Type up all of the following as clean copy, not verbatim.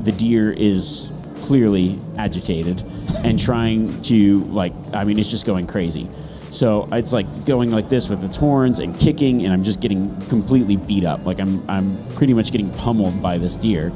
the deer is clearly agitated and trying to, like, I mean, it's just going crazy. So it's like going like this with its horns and kicking, and I'm just getting completely beat up. Like I'm pretty much getting pummeled by this deer.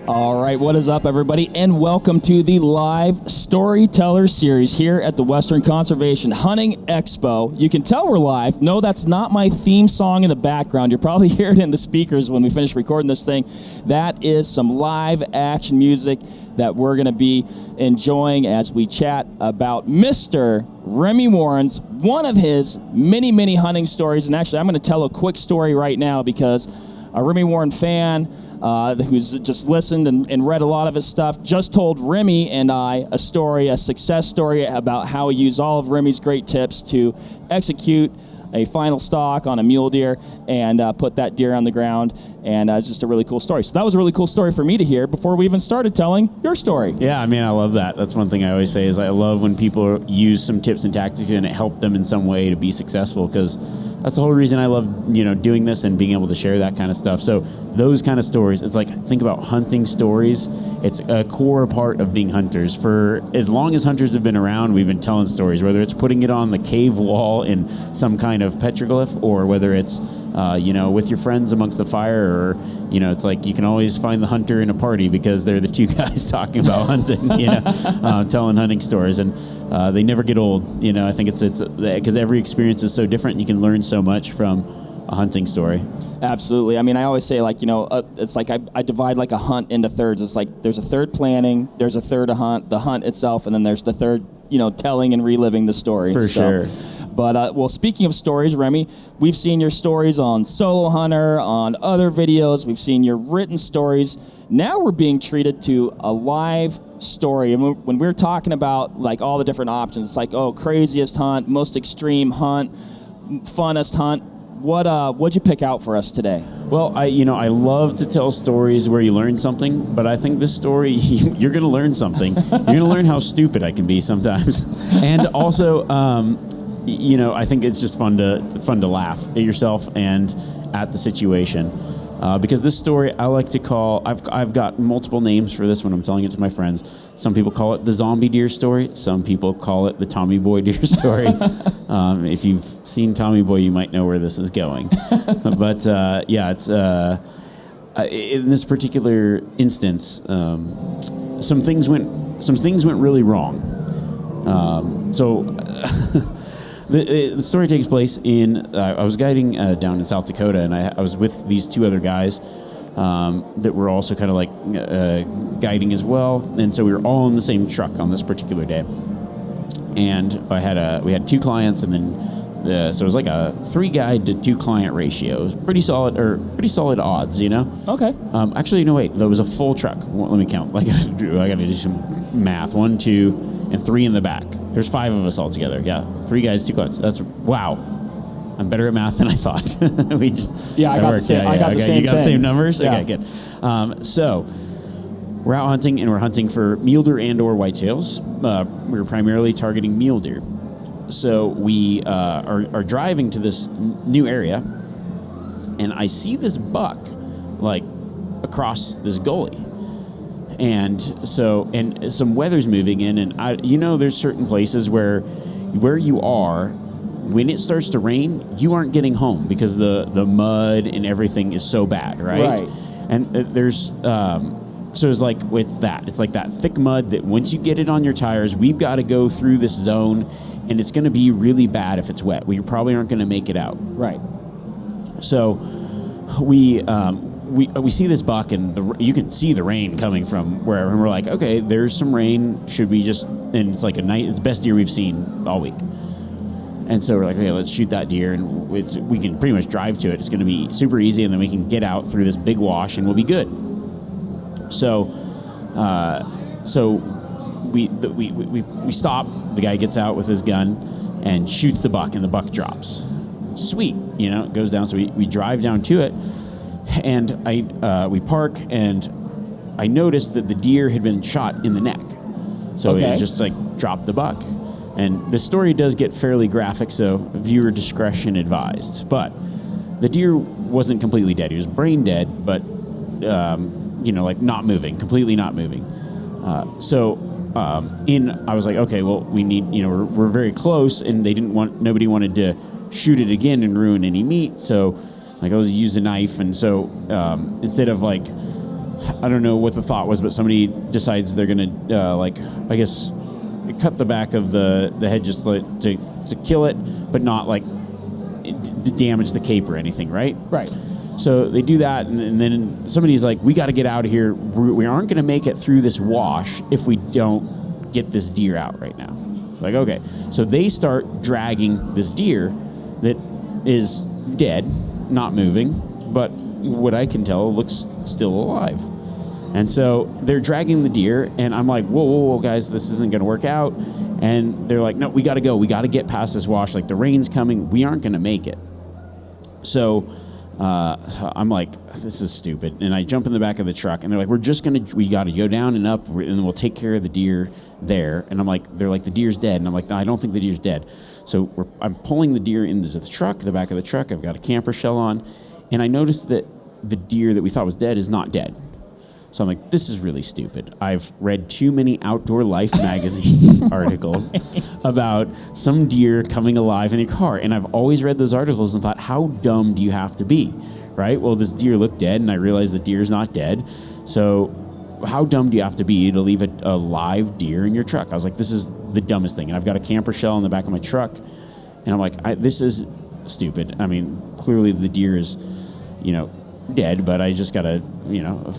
All right, what is up, everybody, and welcome to the live storyteller series here at the Western Conservation Hunting Expo. You can tell we're live. No, that's not my theme song in the background. You're probably hearing it in the speakers when we finish recording this thing. That is some live action music that we're going to be enjoying as we chat about Mr. Remi Warren's, one of his many, many hunting stories. And actually, I'm going to tell a quick story right now because a Remi Warren fan who's just listened and read a lot of his stuff, just told Remi and I a story, a success story about how he used all of Remi's great tips to execute a final stalk on a mule deer and put that deer on the ground. And it's just a really cool story. So that was a really cool story for me to hear before we even started telling your story. Yeah, I mean, I love that. That's one thing I always say is I love when people use some tips and tactics and it helped them in some way to be successful, because that's the whole reason I love, doing this and being able to share that kind of stuff. So those kind of stories, it's like, think about hunting stories. It's a core part of being hunters. For as long as hunters have been around, we've been telling stories, whether it's putting it on the cave wall in some kind of petroglyph, or whether it's, with your friends amongst the fire, or, it's like you can always find the hunter in a party because they're the two guys talking about hunting, telling hunting stories, and they never get old. I think it's because every experience is so different. You can learn so much from a hunting story. Absolutely. I mean, I always say, it's like I divide like a hunt into thirds. It's like there's a third planning, there's a third the hunt itself, and then there's the third, telling and reliving the story. For sure. But, speaking of stories, Remi, we've seen your stories on Solo Hunter, on other videos. We've seen your written stories. Now we're being treated to a live story. And when we're talking about, like, all the different options, it's like, craziest hunt, most extreme hunt, funnest hunt. What'd you pick out for us today? Well, I love to tell stories where you learn something, but I think this story, you're going to learn something. You're going to learn how stupid I can be sometimes. And also, I think it's just fun to laugh at yourself and at the situation. Because this story I like to call, I've got multiple names for this when I'm telling it to my friends. Some people call it the zombie deer story. Some people call it the Tommy Boy deer story. If you've seen Tommy Boy, you might know where this is going. But it's in this particular instance, some things went really wrong. The story takes place in, I was guiding down in South Dakota, and I was with these two other guys that were also kind of like guiding as well. And so we were all in the same truck on this particular day. And we had two clients, and then so it was like a 3 guide to 2 client ratio. It was pretty solid odds, Okay. Actually, no, wait, there was a full truck. Let me count. I got to do some math. 1, 2, and 3 in the back. There's 5 of us all together. Yeah, 3 guys, 2 clients. That's wow. I'm better at math than I thought. I got the same. I got the same. You got the same numbers. Yeah. Okay, good. So we're out hunting, and we're hunting for mule deer and/or whitetails. We were primarily targeting mule deer. So we are driving to this new area, and I see this buck like across this gully. And some weather's moving in, and there's certain places where you are, when it starts to rain, you aren't getting home because the mud and everything is so bad, right? And there's so it's like that thick mud that once you get it on your tires, we've got to go through this zone, and it's going to be really bad if it's wet. We probably aren't going to make it out. Right. So we see this buck, and you can see the rain coming from wherever, and we're like, okay, there's some rain. Should we just? And it's like it's the best deer we've seen all week. And so we're like, okay, let's shoot that deer, and we can pretty much drive to it. It's going to be super easy, and then we can get out through this big wash, and we'll be good. So we stop. The guy gets out with his gun and shoots the buck, and the buck drops. Sweet, it goes down. So we drive down to it. And we park, and I noticed that the deer had been shot in the neck. So It just like dropped the buck. And the story does get fairly graphic, so viewer discretion advised. But the deer wasn't completely dead. He was brain dead, but, like not moving, completely not moving. I was like, okay, well, we need, we're very close, and nobody wanted to shoot it again and ruin any meat. So, like, I was use a knife, and so instead of like, I don't know what the thought was, but somebody decides they're gonna cut the back of the head just to kill it, but not like to damage the cape or anything, right? Right. So they do that, and then somebody's like, we got to get out of here. We aren't going to make it through this wash if we don't get this deer out right now. Like, okay. So they start dragging this deer that is dead, not moving, but what I can tell looks still alive. And so they're dragging the deer, and I'm like, whoa, guys, this isn't going to work out. And they're like, no, we got to go. We got to get past this wash. Like, the rain's coming. We aren't going to make it. So I'm like, this is stupid. And I jump in the back of the truck, and they're like, we got to go down and up, and then we'll take care of the deer there. And they're like, the deer's dead. And I'm like, no, I don't think the deer's dead. So I'm pulling the deer into the back of the truck. I've got a camper shell on, and I noticed that the deer that we thought was dead is not dead. So I'm like, this is really stupid. I've read too many Outdoor Life magazine articles about some deer coming alive in your car. And I've always read those articles and thought, how dumb do you have to be, right? Well, this deer looked dead, and I realized the deer's not dead. So how dumb do you have to be to leave a live deer in your truck? I was like, this is the dumbest thing. And I've got a camper shell in the back of my truck. And I'm like, this is stupid. I mean, clearly the deer is, dead, but I just gotta,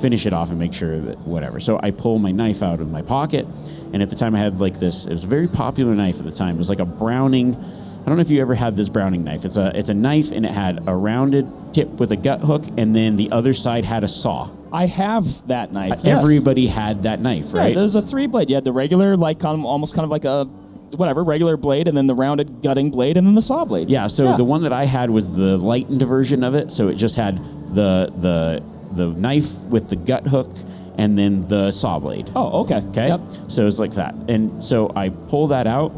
finish it off and make sure that whatever. So I pull my knife out of my pocket, and at the time I had like this, it was a very popular knife at the time. It was like a Browning. I don't know if you ever had this Browning knife. It's a knife, and it had a rounded tip with a gut hook, and then the other side had a saw. I have that knife. Everybody had that knife, right? Yeah, there's a 3-blade. You had the regular, almost kind of like a regular blade, and then the rounded gutting blade, and then the saw blade. Yeah, so the one that I had was the lightened version of it, so it just had the knife with the gut hook and then the saw blade. Oh, okay. Okay? Yep. So it's like that. And so I pull that out,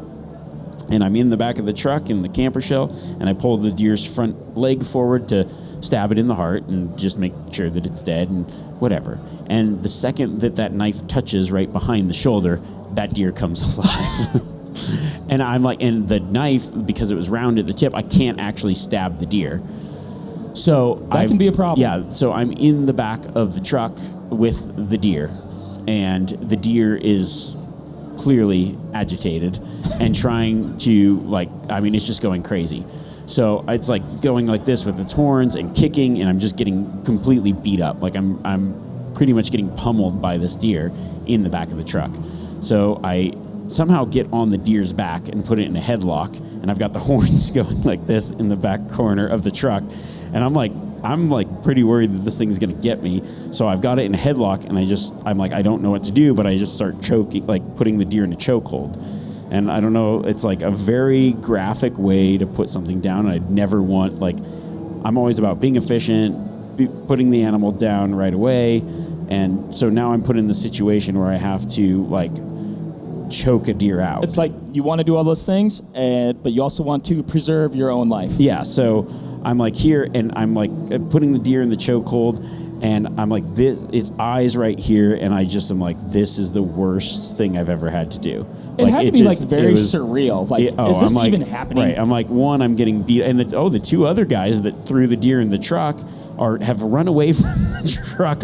and I'm in the back of the truck in the camper shell, and I pull the deer's front leg forward to stab it in the heart and just make sure that it's dead and whatever. And the second that knife touches right behind the shoulder, that deer comes alive. And I'm like, and the knife, because it was round at the tip, I can't actually stab the deer. So that can be a problem. Yeah, so I'm in the back of the truck with the deer, and the deer is clearly agitated and trying to it's just going crazy. So it's like going like this with its horns and kicking, and I'm just getting completely beat up. Like I'm pretty much getting pummeled by this deer in the back of the truck. So I somehow get on the deer's back and put it in a headlock, and I've got the horns going like this in the back corner of the truck, and I'm like pretty worried that this thing's gonna get me. So I've got it in a headlock, and I'm like, I don't know what to do, but I just start choking, like putting the deer in a chokehold. And I don't know, it's like a very graphic way to put something down. I'd never want, I'm always about being efficient, putting the animal down right away, and so now I'm put in the situation where I have to choke a deer out. It's like you want to do all those things, but you also want to preserve your own life. Yeah, so I'm like here, and I'm like putting the deer in the chokehold, and I'm like, its eyes right here, and I just am like, this is the worst thing I've ever had to do. It had to be very surreal. Is this even happening? Right. I'm like, one, I'm getting beat, and the two other guys that threw the deer in the truck have run away from the truck,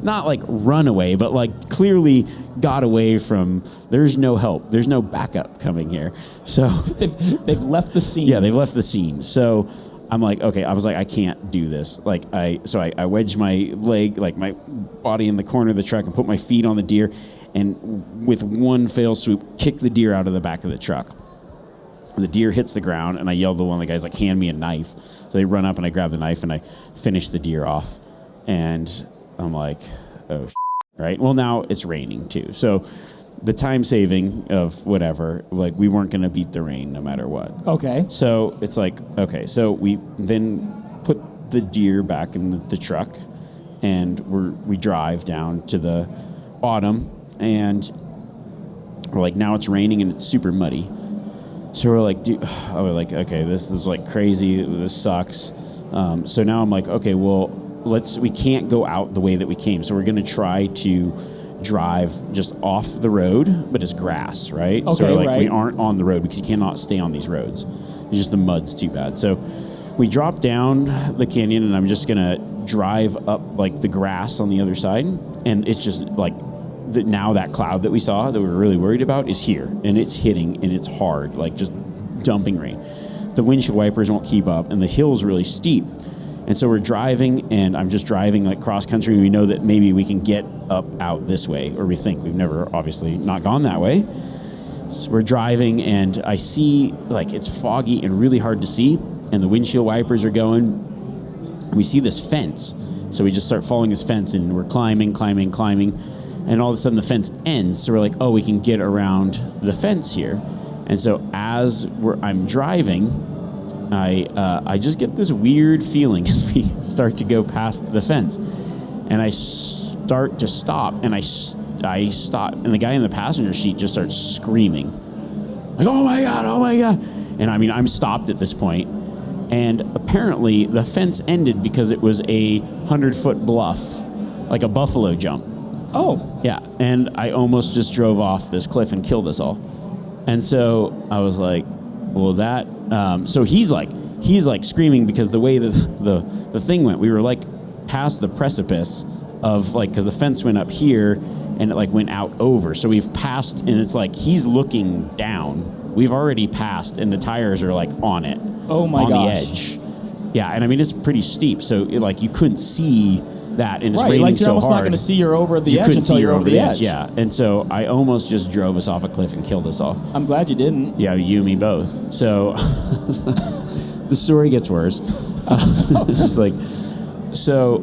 not run away, but clearly got away from. There's no help. There's no backup coming here. So they've left the scene. Yeah, they've left the scene. So I'm like, okay, I was like, I can't do this. I wedged my leg, my body in the corner of the truck, and put my feet on the deer, and with one fell swoop, kick the deer out of the back of the truck. The deer hits the ground, and I yelled to one of the guys, hand me a knife. So they run up, and I grab the knife, and I finish the deer off. And I'm like, oh, right? Well, now it's raining, too. So the time saving of whatever, we weren't going to beat the rain no matter what. Okay. So it's okay. So we then put the deer back in the truck, and we drive down to the bottom, and we're now it's raining, and it's super muddy. So we're like, dude, we're like, okay, this is like crazy. This sucks. So now I'm like, okay, well, we can't go out the way that we came. So we're going to try to drive just off the road, but it's grass, right? Okay, so like right. we aren't on the road because you cannot stay on these roads. It's just the mud's too bad. So we drop down the canyon, and I'm just going to drive up like the grass on the other side. And it's just like, now that cloud that we saw that we were really worried about is here, and it's hitting, and it's hard, like just dumping rain. The windshield wipers won't keep up, and the hill's really steep. And so we're driving, and I'm just driving like cross country. And we know that maybe we can get up out this way, or we think. We've never obviously not gone that way. So we're driving, and I see like it's foggy and really hard to see, and the windshield wipers are going. We see this fence, so we just start following this fence, and we're climbing, and all of a sudden the fence ends. So we're like, oh, we can get around the fence here. And so as I'm driving, I just get this weird feeling as we start to go past the fence, and I start to stop, and I stop, and the guy in the passenger seat just starts screaming, like, oh my God. And I mean, I'm stopped at this point, and apparently the fence ended because it was a 100-foot bluff, like a buffalo jump. Oh. Yeah, and I almost just drove off this cliff and killed us all. And so I was like, well, that... so he's like screaming because the way the thing went, we were like past the precipice of like, because the fence went up here and it like went out over. So we've passed, and it's like he's looking down. We've already passed, and the tires are like on it. Oh my gosh. On the edge. Yeah, and I mean, it's pretty steep. So like you couldn't see that, and it's raining like you're so almost hard. not going to see you're over the you edge couldn't until see you're over the edge. Yeah, and so I almost just drove us off a cliff and killed us all. I'm glad you didn't. Yeah, you and me both. So the story gets worse. Just like, so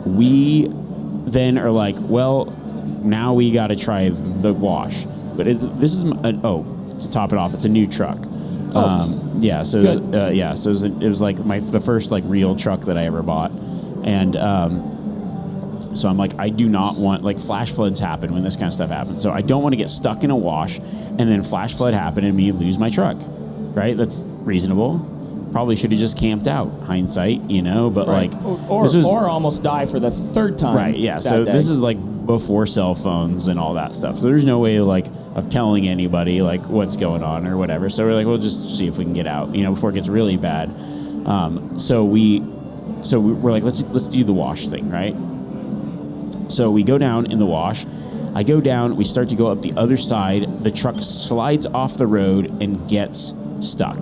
we then are like, well, now we got to try the wash. But to top it off, it's a new truck. Yeah, so it was like the first like real truck that I ever bought, and so I'm like, I do not want, like, flash floods happen when this kind of stuff happens. So I don't want to get stuck in a wash and then flash flood happen and me lose my truck, right? That's reasonable. Probably should have just camped out, hindsight, but right. like... Or almost die for the third time. Right, yeah. So this is like before cell phones and all that stuff. So there's no way like of telling anybody like what's going on or whatever. So we're like, we'll just see if we can get out, before it gets really bad. So we're like, let's do the wash thing, right? So we go down in the wash. I go down. We start to go up the other side. The truck slides off the road and gets stuck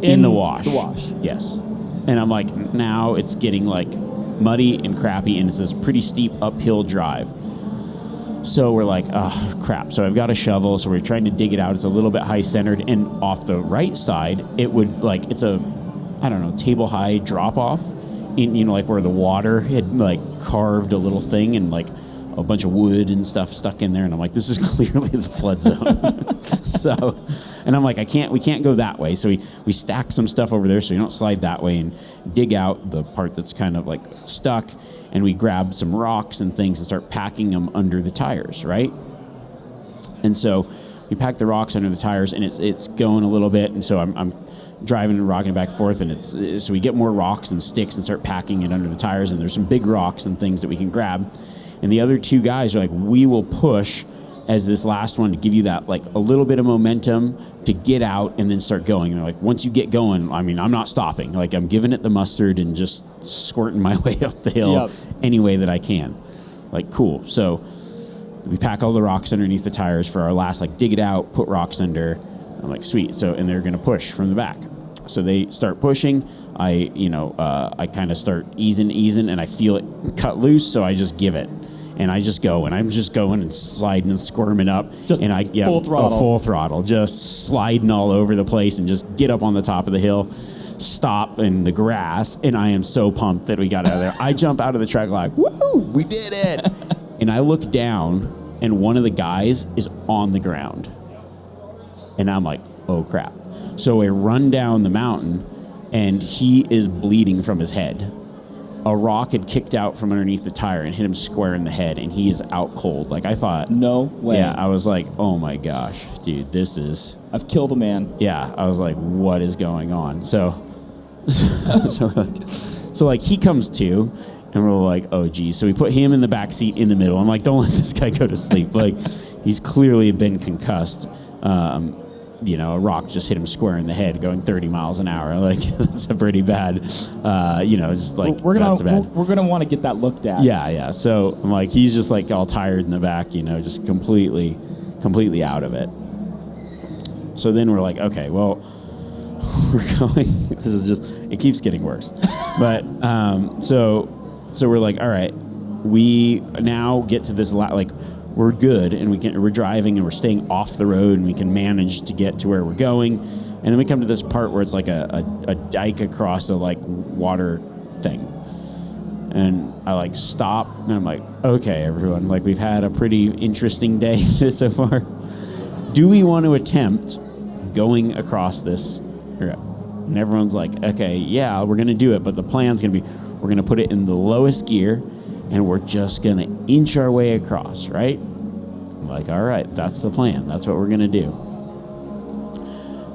in the wash. The wash. Yes. And I'm like, now it's getting like muddy and crappy, and it's this pretty steep uphill drive. So we're like, oh, crap. So I've got a shovel. So we're trying to dig it out. It's a little bit high centered, and off the right side, it would like, it's a, I don't know, table high drop off. In, like where the water had like carved a little thing and like a bunch of wood and stuff stuck in there, and I'm like, this is clearly the flood zone. So, and I'm like, we can't go that way. So we stack some stuff over there so we don't slide that way, and dig out the part that's kind of like stuck, and we grab some rocks and things and start packing them under the tires, right? And so we pack the rocks under the tires, and it's going a little bit, and so I'm driving and rocking back and forth, and so we get more rocks and sticks and start packing it under the tires, and there's some big rocks and things that we can grab, and the other two guys are like, we will push as this last one to give you that like a little bit of momentum to get out and then start going. And they're like, once you get going, I mean, I'm not stopping. Like, I'm giving it the mustard and just squirting my way up the hill any way that I can. Like, cool. So we pack all the rocks underneath the tires for our last, like, dig it out, put rocks under. I'm like, sweet. So, and they're going to push from the back. So they start pushing. I kind of start easing, and I feel it cut loose. So I just give it, and I just go, and I'm just going and sliding and squirming up, full throttle, just sliding all over the place, and just get up on the top of the hill, stop in the grass, and I am so pumped that we got out of there. I jump out of the truck like, woo, we did it. And I look down, and one of the guys is on the ground. And I'm like, oh, crap. So I run down the mountain, and he is bleeding from his head. a rock had kicked out from underneath the tire and hit him square in the head, and he is out cold. Like, I thought, no way. Yeah, I was like, oh my gosh, dude, this is. I've killed a man. Yeah, I was like, what is going on? So like he comes to, and we're like, oh geez. So we put him in the back seat in the middle. I'm like, don't let this guy go to sleep. Like, he's clearly been concussed. A rock just hit him square in the head going 30 miles an hour. Like, that's a pretty bad, just like, that's bad. We're going to want to get that looked at. Yeah. So I'm like, he's just like all tired in the back, just completely out of it. So then we're like, okay, well, we're going, this is just, it keeps getting worse. But, so we're like, all right, we now get to this, we're good, and we're driving, and we're staying off the road, and we can manage to get to where we're going. And then we come to this part where it's like a dike across a water thing. And I stop, and I'm like, okay, everyone, we've had a pretty interesting day so far. Do we want to attempt going across this? And everyone's like, okay, yeah, we're going to do it, but the plan's going to be, we're going to put it in the lowest gear, and we're just going to inch our way across, right? I'm like, all right, that's the plan. That's what we're going to do.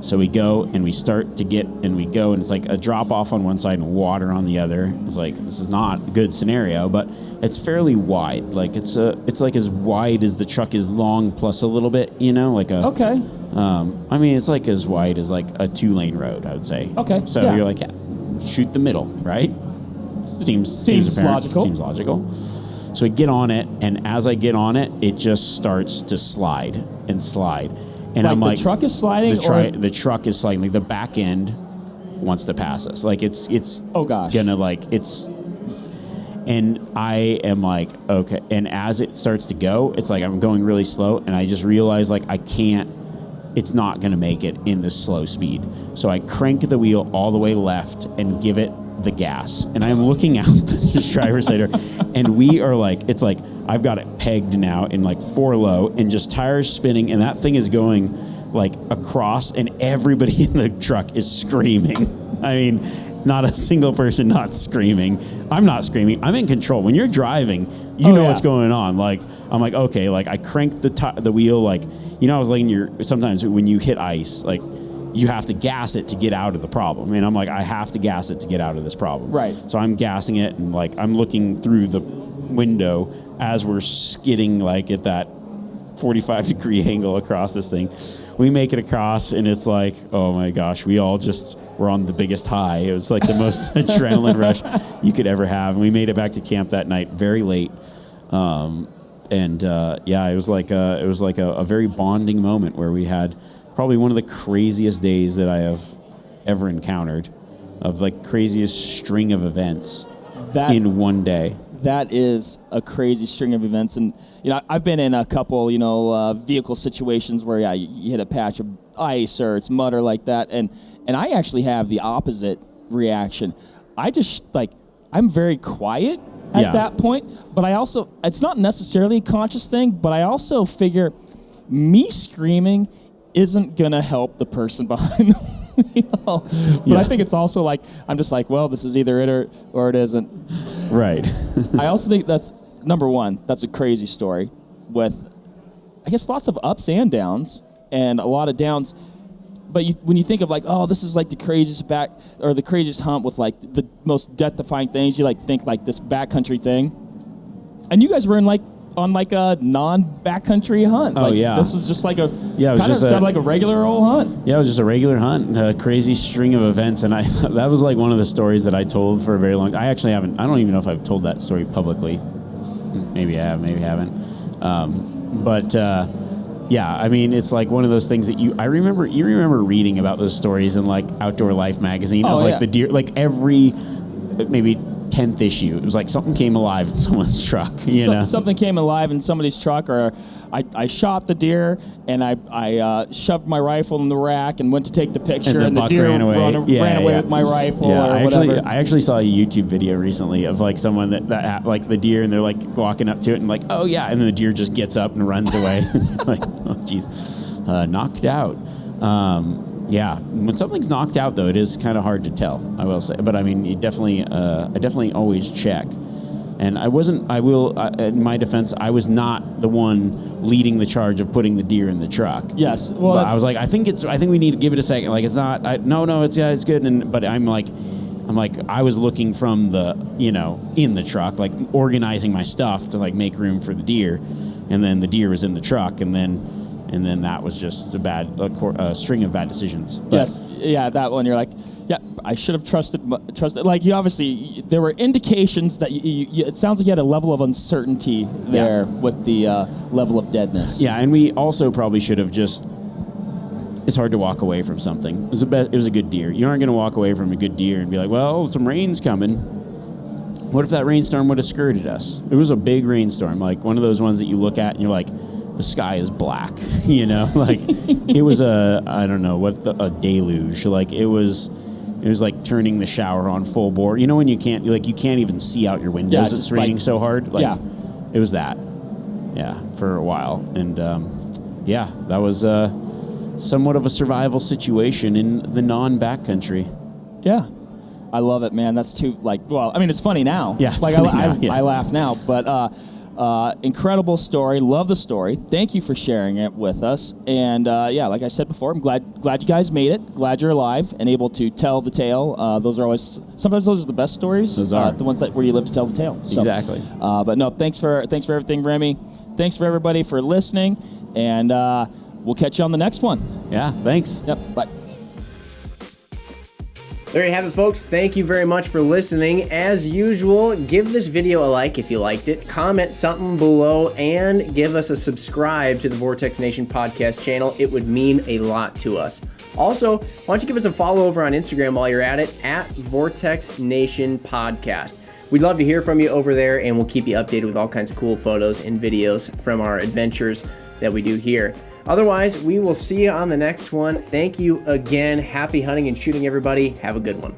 So we go, and we start to get, and we go, and it's like a drop off on one side and water on the other. It's like, this is not a good scenario, but it's fairly wide. It's like as wide as the truck is long plus a little bit, Okay. It's like as wide as a 2-lane road, I would say. Okay. So yeah. You're like, yeah, shoot the middle, right? Seems logical. Seems logical. So I get on it, and as I get on it, it just starts to slide and slide. And I'm like, the truck is sliding? The truck is sliding. Like, the back end wants to pass us. Like, it's oh gosh. And I am like, okay. And as it starts to go, it's like I'm going really slow, and I just realize it's not going to make it in this slow speed. So I crank the wheel all the way left and give it the gas. And I'm looking out the driver's side, and we are it's like I've got it pegged now in 4 low, and just tires spinning, and that thing is going across, and everybody in the truck is screaming. I mean, not a single person not screaming. I'm not screaming. I'm in control. When you're driving, you know what's going on. I'm like, okay, I cranked the wheel, I was letting sometimes when you hit ice, you have to gas it to get out of the problem. And I'm like, I have to gas it to get out of this problem. Right. So I'm gassing it, and I'm looking through the window as we're skidding at that 45-degree angle across this thing. We make it across, and it's like, oh my gosh, we're on the biggest high. It was the most adrenaline rush you could ever have. And we made it back to camp that night very late. It was a very bonding moment where we had probably one of the craziest days that I have ever encountered, of craziest string of events in one day. That is a crazy string of events. And, I've been in a couple, vehicle situations where, you hit a patch of ice or it's mud or like that. And I actually have the opposite reaction. I just, I'm very quiet at that point. But I also, it's not necessarily a conscious thing, but I also figure me screaming isn't going to help the person behind the wheel. But I think it's also I'm just well, this is either it or it isn't. Right. I also think that's, number one, that's a crazy story with, I guess, lots of ups and downs and a lot of downs. But when you think of this is the craziest back or the craziest hunt with the most death-defying things, you think this backcountry thing. And you guys were in on a non-backcountry hunt. Oh, yeah. This was just it was sounded like a regular old hunt. Yeah, it was just a regular hunt, a crazy string of events, and that was one of the stories that I told for a very long time. I actually haven't. I don't even know if I've told that story publicly. Maybe I have, maybe I haven't. It's one of those things that you remember reading about those stories in Outdoor Life magazine of the deer, every maybe 10th issue. It was something came alive in someone's truck. Something came alive in somebody's truck, or I shot the deer and I shoved my rifle in the rack and went to take the picture, and the deer ran away with my rifle. Yeah, or whatever. I actually saw a YouTube video recently of someone that the deer, and they're walking up to it and oh yeah, and then the deer just gets up and runs away. Oh geez, knocked out. Yeah, when something's knocked out, though, it is kind of hard to tell, I will say. But I mean, I definitely always check. And in my defense, I was not the one leading the charge of putting the deer in the truck. Yes. Well, but I was like, I think we need to give it a second. Like, it's not, it's good. But I'm like, I was looking from the, in the truck, like organizing my stuff to like make room for the deer. And then the deer was in the truck. And then that was just a string of bad decisions. But, yes. Yeah. That one, you're like, yeah, I should have trusted. Like, you obviously, there were indications that it sounds like you had a level of uncertainty there with the level of deadness. Yeah, and we also probably should have just. It's hard to walk away from something. It was a good deer. You aren't going to walk away from a good deer and be like, well, some rain's coming. What if that rainstorm would have skirted us? It was a big rainstorm, like one of those ones that you look at and you're like, the sky is black, like it was a deluge. Like it was like turning the shower on full bore. When you can't even see out your windows. It's raining so hard. It was that. Yeah, for a while. And that was somewhat of a survival situation in the non-backcountry. Yeah. I love it, man. That's too, it's funny now. Yeah, it's funny now. I laugh now, but incredible story. Love the story. Thank you for sharing it with us. And like I said before, I'm glad you guys made it. Glad you're alive and able to tell the tale. Sometimes those are the best stories. Those are the ones where you live to tell the tale. So, exactly. But no, thanks for everything, Remi. Thanks for everybody for listening, and we'll catch you on the next one. Yeah. Thanks. Yep. Bye. There you have it, folks. Thank you very much for listening. As usual, give this video a like if you liked it, comment something below, and give us a subscribe to the Vortex Nation podcast channel. It would mean a lot to us. Also, why don't you give us a follow over on Instagram while you're at it, at Vortex Nation Podcast. We'd love to hear from you over there, and we'll keep you updated with all kinds of cool photos and videos from our adventures that we do here. Otherwise, we will see you on the next one. Thank you again. Happy hunting and shooting, everybody. Have a good one.